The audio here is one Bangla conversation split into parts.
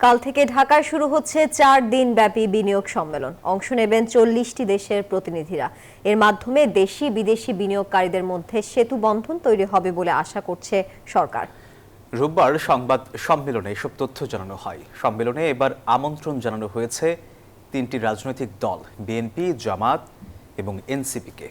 কাল থেকে ঢাকায় শুরু হচ্ছে 4 দিন ব্যাপী বিনিয়োগ সম্মেলন। অংশ নেবেন 40টি দেশের প্রতিনিধিরা। এর মাধ্যমে দেশি বিদেশি বিনিয়োগকারীদের মধ্যে সেতু বন্ধন তৈরি হবে বলে আশা করছে সরকার। রোববার সংবাদ সম্মেলনে এসব তথ্য জানানো হয়। সম্মেলনে এবার আমন্ত্রণ জানানো হয়েছে 3টি রাজনৈতিক দল, বিএনপি, জামায়াত এবং এনসিপিকে।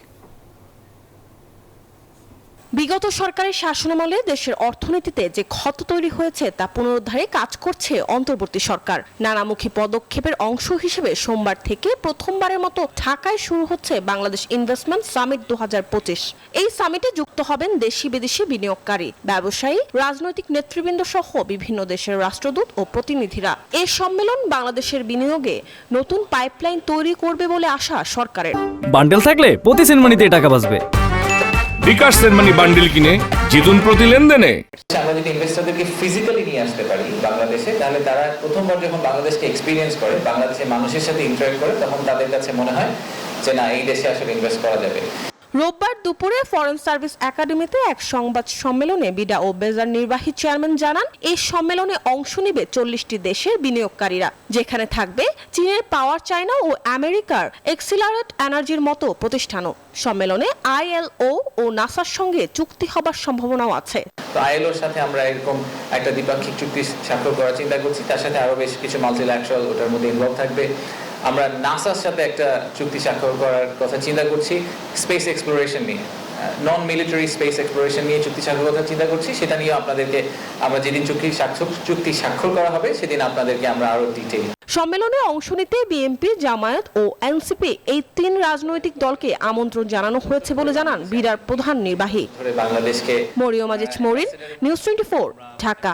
বিগত সরকারের শাসনামলে দেশের অর্থনীতিতে যে ক্ষত তৈরি হয়েছে তা পুনরুদ্ধারে কাজ করছে অন্তর্বর্তী সরকার। নানামুখী পদক্ষেপের অংশ হিসেবে সোমবার থেকে প্রথমবারের মতো ঢাকায় শুরু হচ্ছে বাংলাদেশ ইনভেস্টমেন্ট সামিট 2025। এই সামিটে যুক্ত হবেন দেশি বিদেশি বিনিয়োগকারী, ব্যবসায়ী, রাজনৈতিক নেতৃবৃন্দ সহ বিভিন্ন দেশের রাষ্ট্রদূত ও প্রতিনিধিরা। এই সম্মেলন বাংলাদেশের বিনিয়োগে নতুন পাইপলাইন তৈরি করবে বলে আশা সরকারের। বান্ডেল থাকলে প্রতি সেনমানিতে টাকা বাঁচবে। বিকাশ সেনমানি বান্ডিল কিনে জিতুন প্রতি লেনদেনে। আমরা যদি ইনভেস্টরদেরকে ফিজিক্যালি নিয়ে আসতে পারি বাংলাদেশে, তাহলে তারা প্রথমবার যখন বাংলাদেশকে এক্সপিরিয়েন্স করে, বাংলাদেশের মানুষের সাথে ইন্টারেক্ট করে, তখন তাদের কাছে মনে হয় যে না, এই দেশে আসলে ইনভেস্ট করা যাবে। রোববার দুপুরে ফরেন সার্ভিস একাডেমিতে এক সংবাদ সম্মেলনে বিডা ও বেজার নির্বাহী চেয়ারম্যান জানান, এই সম্মেলনে অংশ নেবে 40টি দেশের বিনিয়োগকারীরা, যেখানে থাকবে চীনের পাওয়ার, চায়না ও আমেরিকার এক্সিলারেট এনার্জির মতো প্রতিষ্ঠানও। সম্মেলনে আইএলও ও নাসার সঙ্গে চুক্তি হবার সম্ভাবনাও আছে। তো আইএলওর সাথে আমরা এরকম একটা দ্বিপাক্ষিক চুক্তি স্বাক্ষর করার চিন্তা করছি। তার সাথে আরো বেশ কিছু মাল্টিল্যাটারাল ওটার মধ্যে ইনভলভ থাকবে। আমরা নাসার সাথে একটা চুক্তি স্বাক্ষর করার কথা চিন্তা করছি স্পেস এক্সপ্লোরেশন নিয়ে, নন মিলিটারি স্পেস এক্সপ্লোরেশন নিয়ে চুক্তি স্বাক্ষর করার চিন্তা করছি। সেটা নিয়ে আপনাদেরকে আমরা যেদিন চুক্তি স্বাক্ষর করা হবে সেদিন আপনাদেরকে আমরা আরো ডিটেইল। সম্মেলনে অংশ নিতে বিএনপি, জামায়াত ও এনসিপি এই 3 রাজনৈতিক দলকে আমন্ত্রণ জানানো হয়েছে বলে জানান বিডার প্রধান নির্বাহী। বাংলাদেশকে মরিয়ম আজিজ মরিন, নিউজ 24, ঢাকা।